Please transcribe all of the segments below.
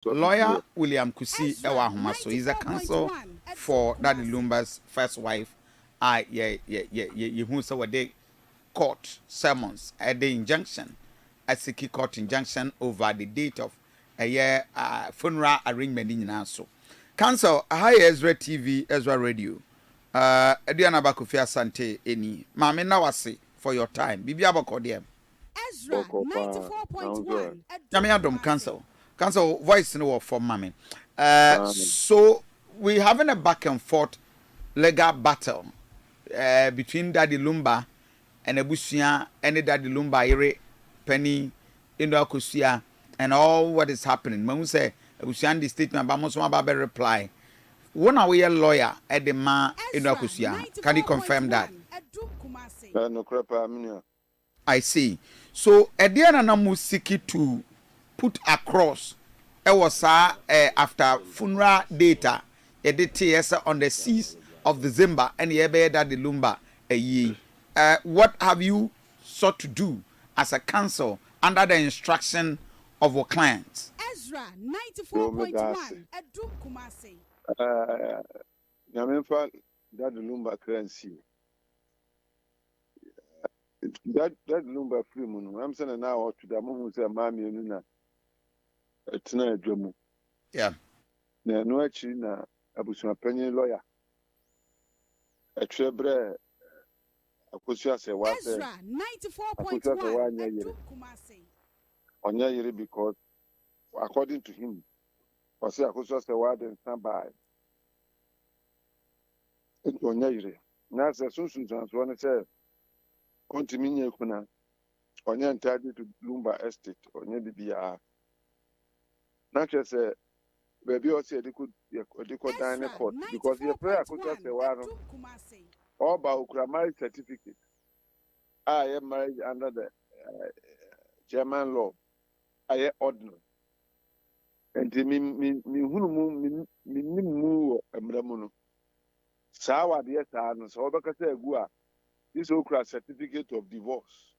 Lawyer William Kusi Ewa Humaso is a counsel for Daddy Lumba's first wife. Who saw they court summons at the injunction, a Siki court injunction over the date of a year funeral arrangement in Naso. Counsel, hi EZRA TV, EZRA Radio. Ediana Bakufia Sante, any. Mame Nawasi for your time. Bibi Abakodium. EZRA 94.1. Yamiadom Counsel. Counsel voice no for Mame. So we having a back and forth legal battle between Daddy Lumba and Ebusia and Daddy Lumba ire penny in Akosua and all what is happening. When we say Ebusia the statement about most of my reply. When are we a lawyer at the man in Akosua? Can you confirm that? I see. So at the end of Musiki to put across it was after funeral data a details on the 6th of December and Daddy Lumba a year. What have you sought to do as a counsel under the instruction of our clients? EZRA 94.1 Adum Kumasi. Nyamenfa Daddy Lumba currency. Daddy Lumba free moon. I'm saying now to the moment say mami nuna. It's not a drum. Yeah. Na no actually na abusua penny lawyer. A trebre Akosua Serwaa. EZRA 94.1 Adum Kumasi. Onya yere because according to him, was Akosua Serwaa then stand by. Onya yere. Now say soon one say continue kuna. Onya entitled to Lumba estate. Onya bibia. Now just say baby also they could dine court because the prayer Akosua Serwaa all about marriage certificate. I am married under the German law. I am ordinary. And me emramuno. Sawa dear son, so because this okra certificate of divorce.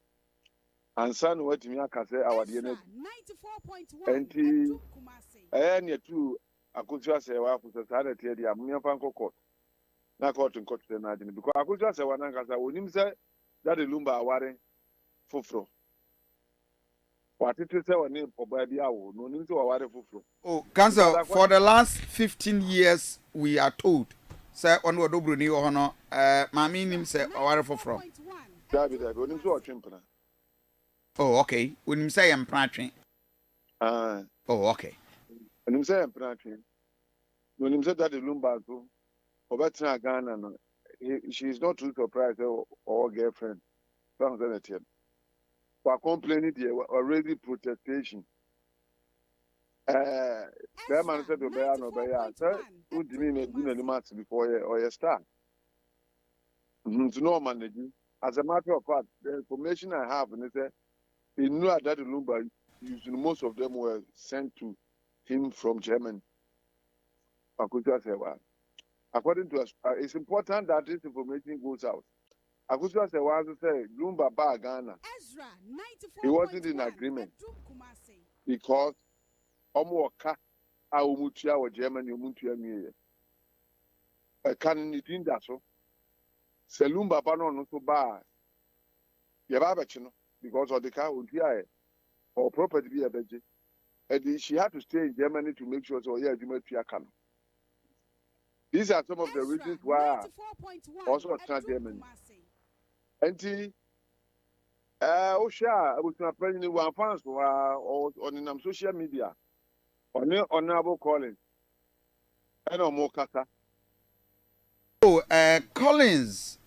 And son what me can say our DNA. 94.1 And any two Akosua Serwaa for society the Amunyafanko court. Na court in court na adini because Akosua Serwaa na kasa wonim say Daddy Lumba aware foforo. What it say one name for baby awo no nim say aware foforo. Oh, counsel, for the last 15 years we are told say on Odo Bronii hono mami nim say aware foforo. Dabi wonim say otwempena. Oh, okay. Wonim say empratwe. Oh, okay. Wonim say empratwe. Wonim say Daddy Lumba so Obetra Ghana no. She is not too surprised or girlfriend. For complaining there already protestation. That man said to Bear no Bear, sir, who didn't do any match before or a start. To know managing. As a matter of fact, the information I have and they knew that Daddy Lumba most of them were sent to him from Germany. Akosua Serwaa. According to us, it's important that this information goes out. Akosua Serwaa said, Lumba ba Ghana. He wasn't in agreement because Omoka, Aumutia or Germany, Umutia Mia. A canon in that so. Selumba Pano no so bad. Yababachino, because of the car would be or property be a budget. And she had to stay in Germany to make sure so, yeah, you might be a canon. These are some of the reasons why also not Germany. And Osha, I was not present one fans or on social media. Honorable Collins. And no more kata. Oh, Collins,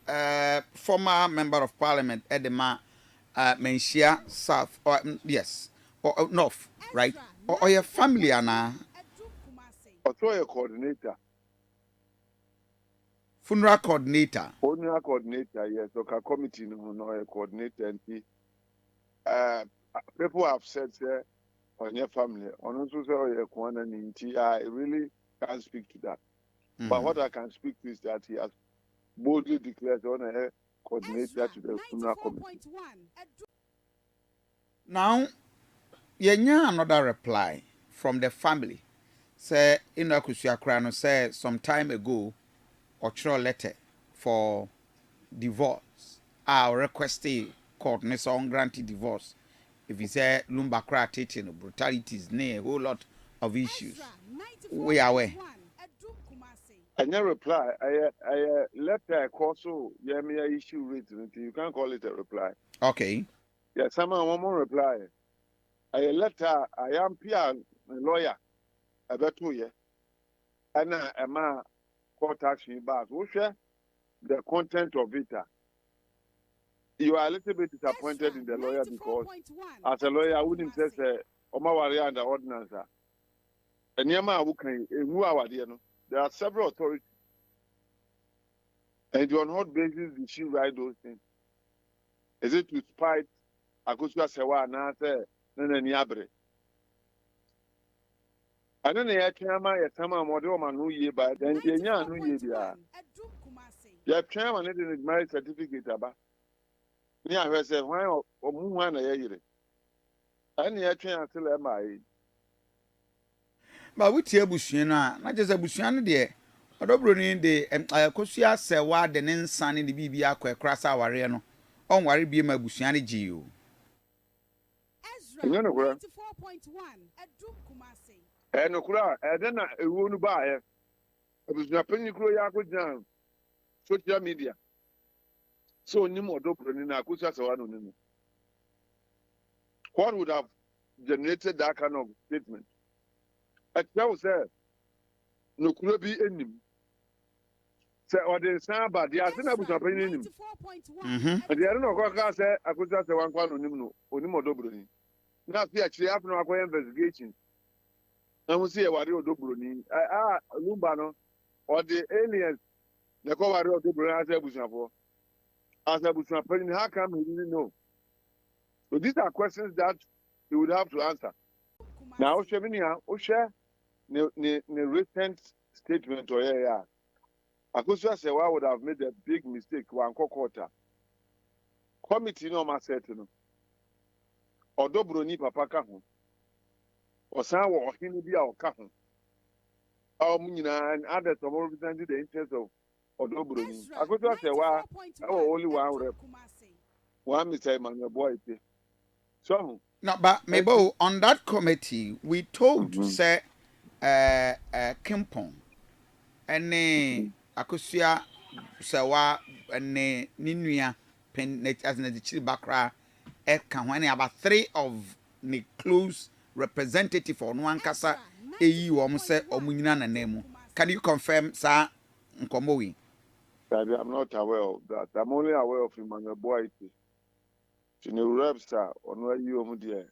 former member of parliament, Edema Menshia South, or yes, or North, right? Or your family, Anna. Also a coordinator. Funeral coordinator. Funeral coordinator, yes. So a committee no a coordinator and people have said on your family. On also say I really can't speak to that. But what I can speak to is that he has boldly declared on a coordinator to the funeral committee. Now, you another reply from the family say in Akosua Krano say some time ago or a letter for divorce. Our request court ne so granted divorce. If you say Lumba cry teaching brutalities, a whole lot of issues. We are aware. I never reply. I letter also yeah me a issue written. You can't call it a reply. Okay. Yeah, someone one more reply. I letter I am peer lawyer about 2 years. And a man court action back. Who share the content of it? You are a little bit disappointed in the lawyer because as a lawyer I wouldn't say Oma Waria and the ordinance. And Yama who can there are several authorities. And on what basis did she write those things? Is it to spite Akosua Serwaa and answer Nyabre? I don't know Chama Yatama Modoma no ye by then Yanya no ye dia. Ya Chama need marriage certificate about. Nia has a wine or Muana Yere. And ya Chama till MI. But we tell Bushina, not just a Bushana dear. Odo Bronii de Akosua Serwaa de nsan ne bibia akwa krasa aware no. On ware bi ma Bushana giu. EZRA 94.1 Edum Kumasi. No kura then a wonu ba e. Abusua panyi kuro ya akogyan social media. So nim Odo Bronii na Akosua Serwaa no nim. What would have generated that kind of statement? I tell say no kura bi enim. Say or the samba the asina Abusua panyi nim. And the no kwa say Akosua Serwaa kwa no nim no onim Odo Bronii. Now see actually have no investigation. And we see a warrior Odo Bronii. Lumba no or the aliens. The warrior Odo Bronii as Abusua for. As Abusua panyi, how come he didn't know? So these are questions that he would have to answer. Now, Osha, the recent statement or yeah, Akosua Serwaa would have made a big mistake one quarter. Committee no ma certain. Odo Bronii papa ka ho. Osan wo ohini bi a oka ho. And others have represented the interest of Odo Bronii. Akosua Serwaa only one rep. One Mr. Emmanuel Boy. So No, but maybe on that committee we told say Kimpong and Akosua Serwaa and Ninua pen as the Chilbakra can about 3 of the close representative for one kasa EU say Omunina na name. Can you confirm sir Nkomowi? I'm not aware of that. I'm only aware of Emmanuel Boy. In the reps on where you are there.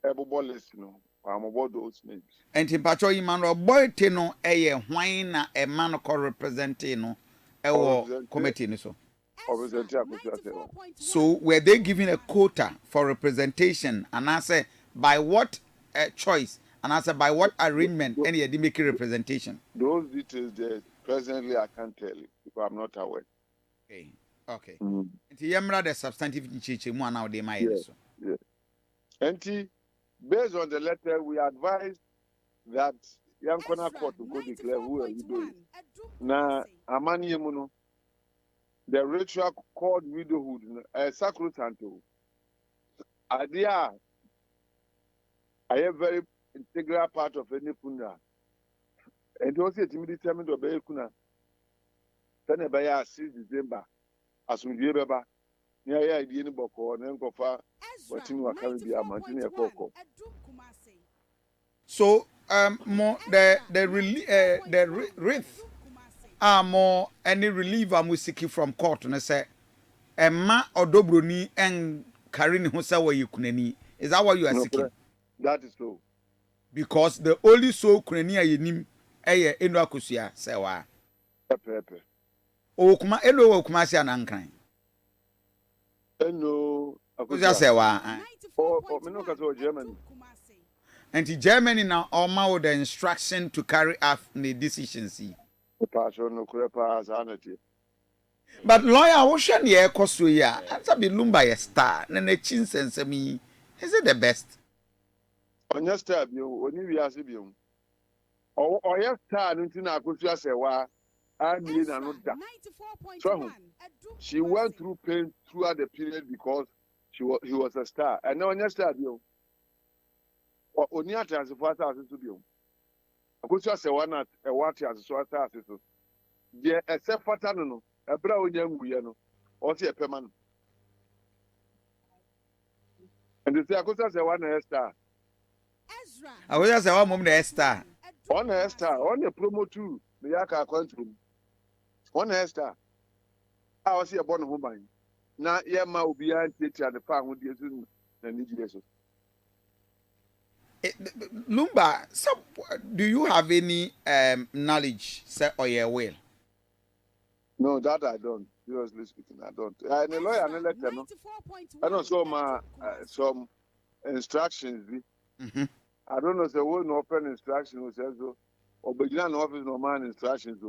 Everybody listen. I'm about those names. And in Pacho Emmanuel Boy Teno wine na a man called representing no committee so. So were they given a quota for representation and I say by what choice and I say by what arrangement any did make a representation? Those details there presently I can't tell you if I'm not aware. Okay. Okay. The substantive mu now they might so. Yes. And based on the letter we advise that Yankona court to go declare who are you doing. Now Amani Yemuno the ritual called widowhood sacrosanto. Idea I am very integral part of any funda. And also determined to obey kuna. Tenebaya 6 December. As we give about near idea in Boko and Enkofa, what you are coming to be a mountain cocoa. So, more the wreath are more any relief I'm seeking from court and I say, Emma Odo Bronii and Karin Hosawa Yukuneni. Is that what you are seeking? That is so. Because the only so Kunenia Yenim Eye Eno Akosua Serwaa. Pepe. O kuma eno kuma sia na nkran. Eno Akosua Serwaa. Oh, me no ka so Germany. And the Germany now alma with the instruction to carry out the decisions. But lawyer Ocean ye Akosua ya. Asa be Lumba ye star. Na na chinsensemi. Is it the best? On your star, you only we ask you. Or your star, nothing Akosua Serwaa. I mean, I know that. So she went through pain throughout the period because he was a star. And now on your star, you. Or only at as far as to be. Akosua Serwaa not a watch as so as so. Yeah, except for Tanano, a brown young Guyano, or see a permanent. And the Akosua Serwaa na star. Akosua Serwaa mum na star. On a star, on a promo too. The Yaka country. On a star. I was here born woman. Now, yeah, my will be teacher and the farm with you and need years. Lumba, so do you have any knowledge, sir, or your will? No, that I don't. Seriously speaking, I don't. I'm a lawyer and a lecturer. No? I don't show some instructions. Mm-hmm. I don't know if there was no open instructions or begin an office no man instructions.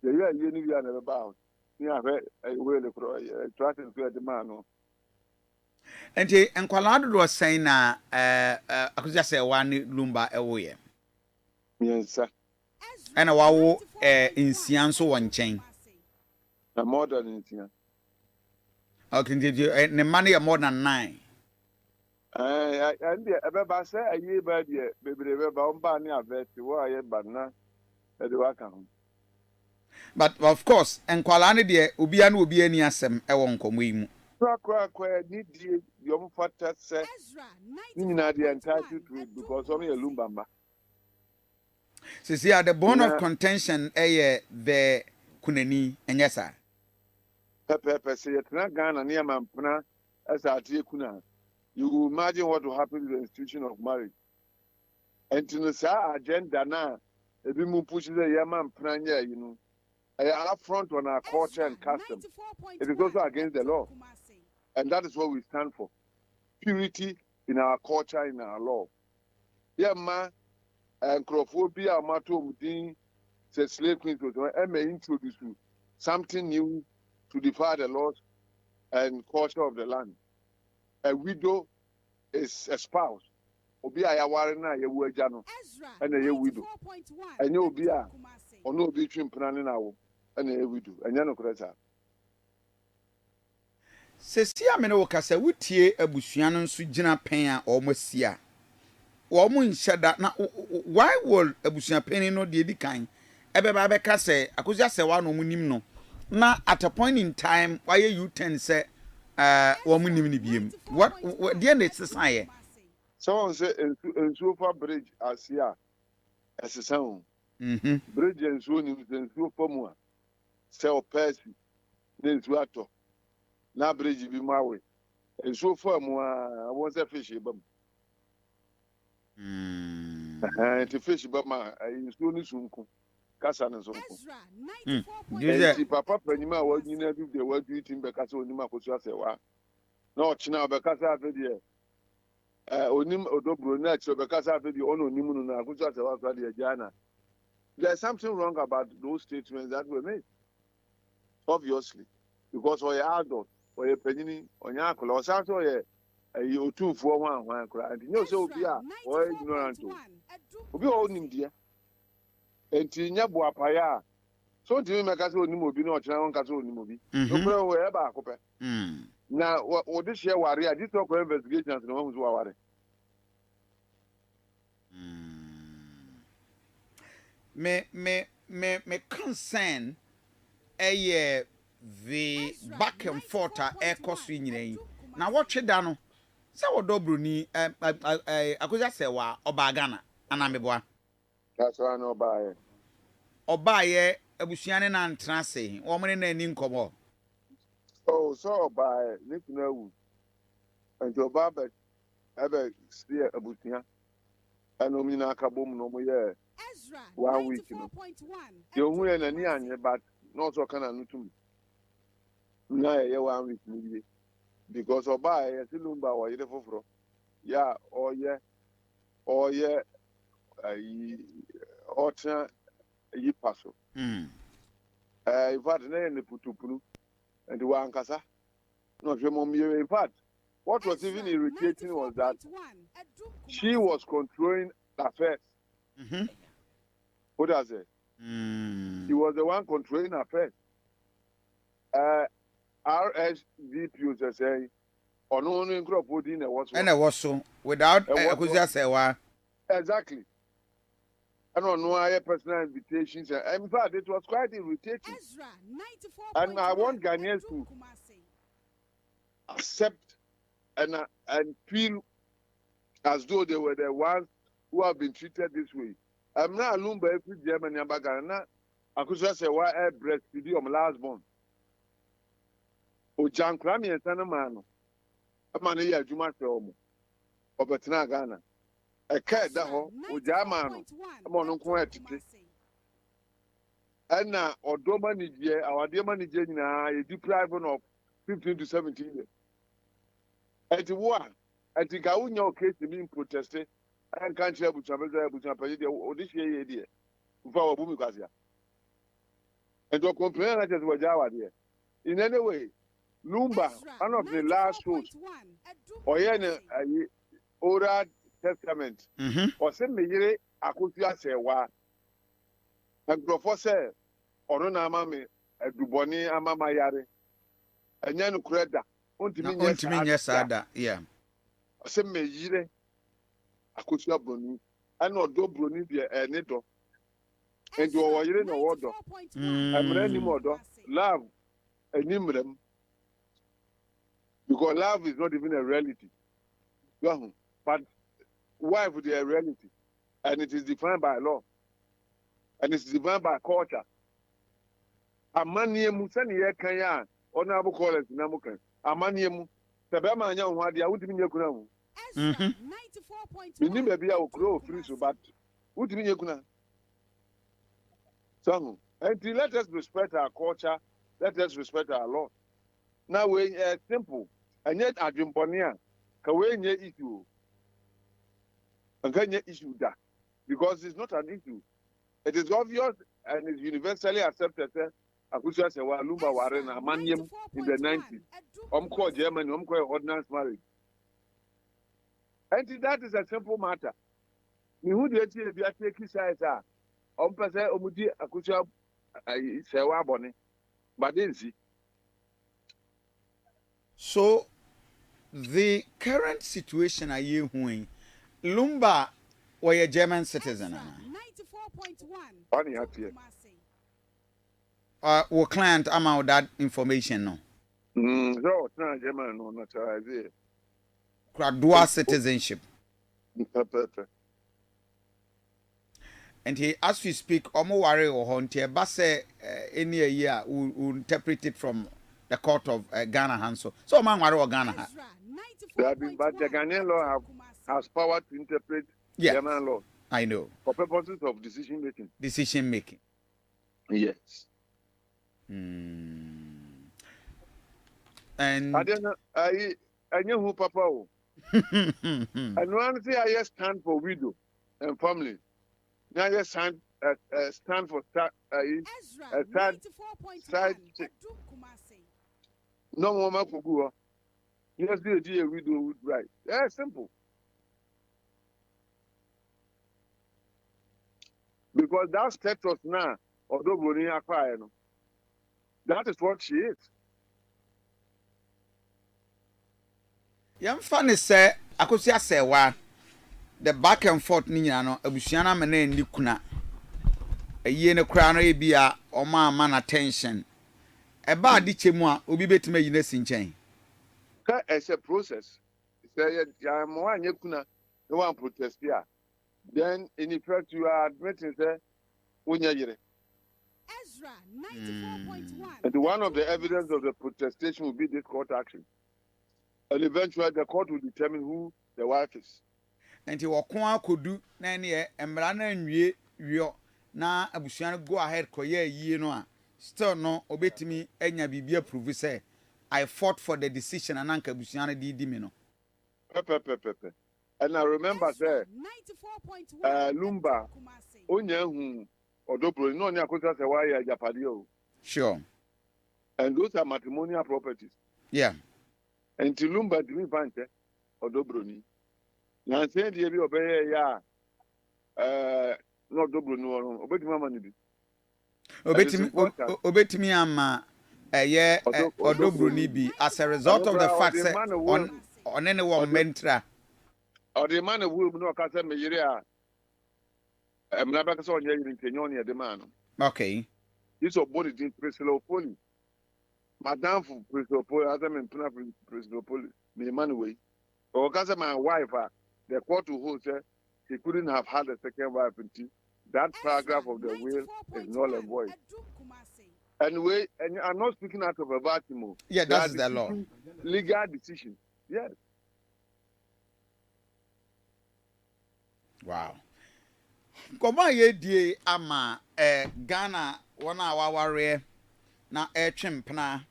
The year you knew you are never bound. Yeah, I will trust to the man. And Kwalado was saying, Akosua Serwaa ni Lumba ewoye. Yes, sir. And a wow in Sianso one chain. A modern Indian. Okay, did you and money more than 9? And the say a year by the baby, the Bamba near vet, why I but now at the welcome. But of course, and Kwalani de Ubian will be any asem ewon komwe. Crack, need your father say, you know, the entitled to it because only a Lumbamba. See, the bone of contention, the Kuneni, and yes, sir. Pepper say it's not Ghana near Mampana as I take Kuna. You will imagine what will happen to the institution of marriage. And to the agenda now, if we push the Yaman Pranya, you know, I affront on our culture and custom. It is also against the law. And that is what we stand for. Purity in our culture, in our law. Yeah, ma, and Crophobia, Mato, says slave queens, I may introduce you something new to defy the laws and culture of the land. A widow is a spouse. Obi a yawarena ye wajano and a widow. And you be a or no between planning now and a widow. And you know, Cressa. Sesi amene wokasa wutie abusuanon so gina pen a omosia wo mu nhyeda na why will abusua pen no de dikan ebeba beka se Akosua Serwaa no munim no na at a point in time why you ten say wo munim ni biem what the end it's say Someone say in sofa bridge asia as a sound bridge and so ni so formua say opesi then to ato na bridge bi mawe and so formua I want a fish bam to fish bam in so ni sunku kasa na sunku papa panima wa nyina bi de wa du tim be kasa onima Akosua Serwaa na ochina be kasa afedi onim Odo Bronii achiro be kasa afedi ono onim no na Akosua Serwaa so de jana. There's something wrong about those statements that were made, obviously, because we are adult, we are penny, on your clothes, also you two for one cry. And you know, so we are ignorant. We all need dear. And Tinya Boapaya. So do you make us only movie or Chan Caso movie? No, wherever. Now, what this year warrior, this talk investigations no one's worry. Me concern the back and forth Akosua nyina na watch down say Odo Bronii Akosua Serwaa oba Ghana ana meboa that's why no buy oba ye abusuane na ntena se wo mene na ni nkomo oh so buy need to know and your baba ever see abusuane and no mina kabom no mo ye 1 week no you hu na ni anye but no so kana nutum na ye 1 week ni because oba ye Lumba wa yire foforo ya oye otra yi paso in fact na ne putupunu and wa nkasa no hwe mom ye in fact what was even irritating was that she was controlling affairs. What does it? She was the one controlling affairs. RSVP was saying, "On only crop in a was." And I was so without Akosua Serwaa. Exactly. I don't know I personal invitations. In fact, it was quite irritating. And I want Ghanaians to accept and feel as though they were the ones who have been treated this way. I'm not Lumba every German Yambagana. Akosua Serwaa air breastfeeding on last born. O Jankrami and Sanamano. A man here, Juma Film. Or Betna Ghana. A cat that home, O Jamano. I'm on quite. And now, Odo Bronii, our dear manager, is deprived of 15 to 17 years. At the war, I think I would know case being protested. I can't share with some or this year, dear. For Bumikazia. And to complain that as Wajawa, dear. In any way, Lumba, one of the last shows, or any oral testament, or send me Akosua Serwaa. And Professor Orona Mami, a Duboni Amamayare, and Yanu Creda, Untimin, Sada, yeah. Send me Akosua Bronii, and Odo Bronii be a neto, and you are in order. I'm ready more, love, a nimrem. Because love is not even a reality. But wife is a reality. And it is defined by law. And it's defined by culture. Amaniemu sani ye kanya honorable callers namukan. Amaniemu tabema anya unwadi awutimi nyekuna mu. Ni baby a okro free so but utimi nyekuna. So until let us respect our culture, let us respect our law. Now we simple. And yet adwimponia ka we nye issue. And can nye issue that because it's not an issue. It is obvious and is universally accepted. Akosua Serwaa Lumba waren amanyem in the 90s. Called Germany, called ordinance marriage. And that is a simple matter. Me who did it be a take side are. Pese omudi Akosua Serwaa boni. But then see. So the current situation are you when Lumba were a German citizen? 94.1. Our client amount that information no. No, German no not dual citizenship. And he, as we speak, Omo worry or honte, but say any year will interpret it from the court of Ghana Hanso. So man worry or Ghana. But the Ghanaian law has power to interpret German law. I know. For purposes of decision making. Decision making. Yes. And I don't know. I know who Papa. And one thing I stand for widow and family. Now I stand for side chick. No woman for go. Yes, the widow would right. Yeah, simple. Because that status now, Odo Bronii acquire, that is what she is. Young funny say, Akosua Serwaa, the back and forth niano, Abusiana mane ndi kuna. A year no crown ebia or man attention. A bad dichemwa, ubi betime yines in chain. It's a process. Say, one yekuna, no one protest here. Then, in effect, you are admitting that when you're EZRA 94.1. and one of the evidence of the protestation will be this court action. And eventually, the court will determine who the wife is. And you walk on could do nanny and Brana and ye, na Abusiana go ahead, koye ye no. Still no, obey to me, and ya be approve say. I fought for the decision and Uncle Busiana di Dimino. Pepe. And I remember say, Lumba, Onya who Odo Bronii, no Akosua Serwaa Japadio. Sure. And those are matrimonial properties. Yeah. Enti Lumba dimi fanche Odo Bronii. Na se die bi obeye ya no Odo Bronii won obetimi ama ni bi. Obetimi ama Odo Bronii bi as a result of the fact that on any one mentra or the man of whom no kasa me yire a emna ba kasa onye yire nkenyo ne de man. Okay. This of body din Presilopoli. Madam for Presilopoli, as I'm in Presilopoli, me man way. Or kasa my wife, the court who said he couldn't have had a second wife until that paragraph of the will is null and void. Anyway, and I'm not speaking out of a vacuum. Yeah, that's the law. Legal decision. Yes. Wow. Koma ye die ama Ghana wana waware na twempna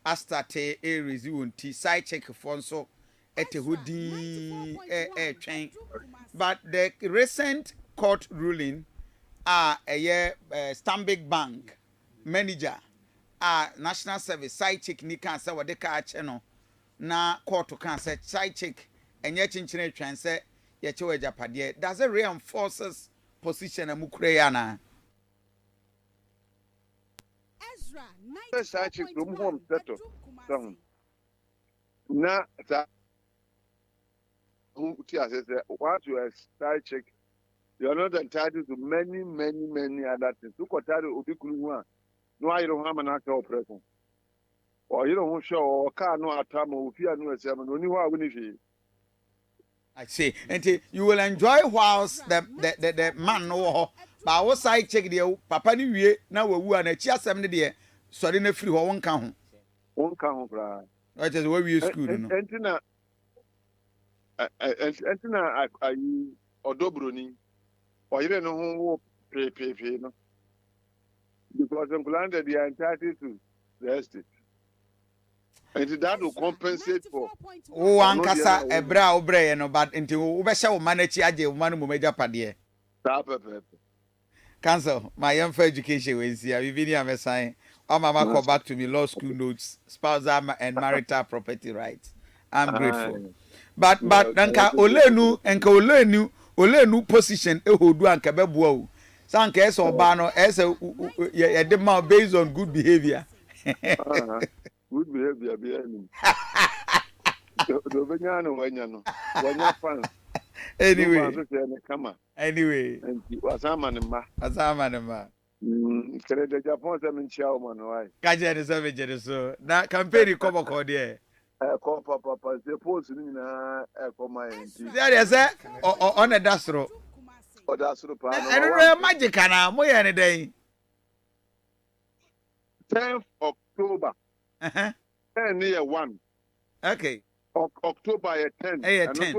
astate rezi wonti side check for so etehudi twen. But the recent court ruling a Stanbic Bank manager national service side check ni kan say wode ka ache no na court kan say side check enye chinchine twan say ye che wajapade. Does it reinforces position amukure ya na EZRA side check from home settle some na that who says once you are side check you are not entitled to many other things. You got tired of Bikuru. No, I don't have an actor operation. Or you don't show or car no atam or fear no seven. Only one winning. I say, and you will enjoy whilst the man no but our side check the papa ni wie na wawu an chia sem ne de sori na free ho won ka ho. Won ka ho bra. That is where we school no. Entina ayi Odo Bronii. Or even who pay no. Because in Kulanda they are entitled to the estate. And that will compensate for ankasa ebra obre no but nti wo be hye wo manachi age wo manu meja pade. Counsel, my young for education was here. We've been here, Messiah. Oh, mama, call back to me. Law school notes, spousal and marital property rights. I'm grateful. But, Nanka, Olenu, and Olenu position, a who do and Cabebo. Some case or Bano as a demand based on good behavior. Good behavior, be Anyway. Anyway. Asamanema. The Japan seven chairman, why? Kaja is a so. That campaign come called there. Call Papa, the post in a my. There is a on a dastro. Oh, that's the plan. I don't know magic more any day. 10th October. 10 year 1. Okay. October 10. 10.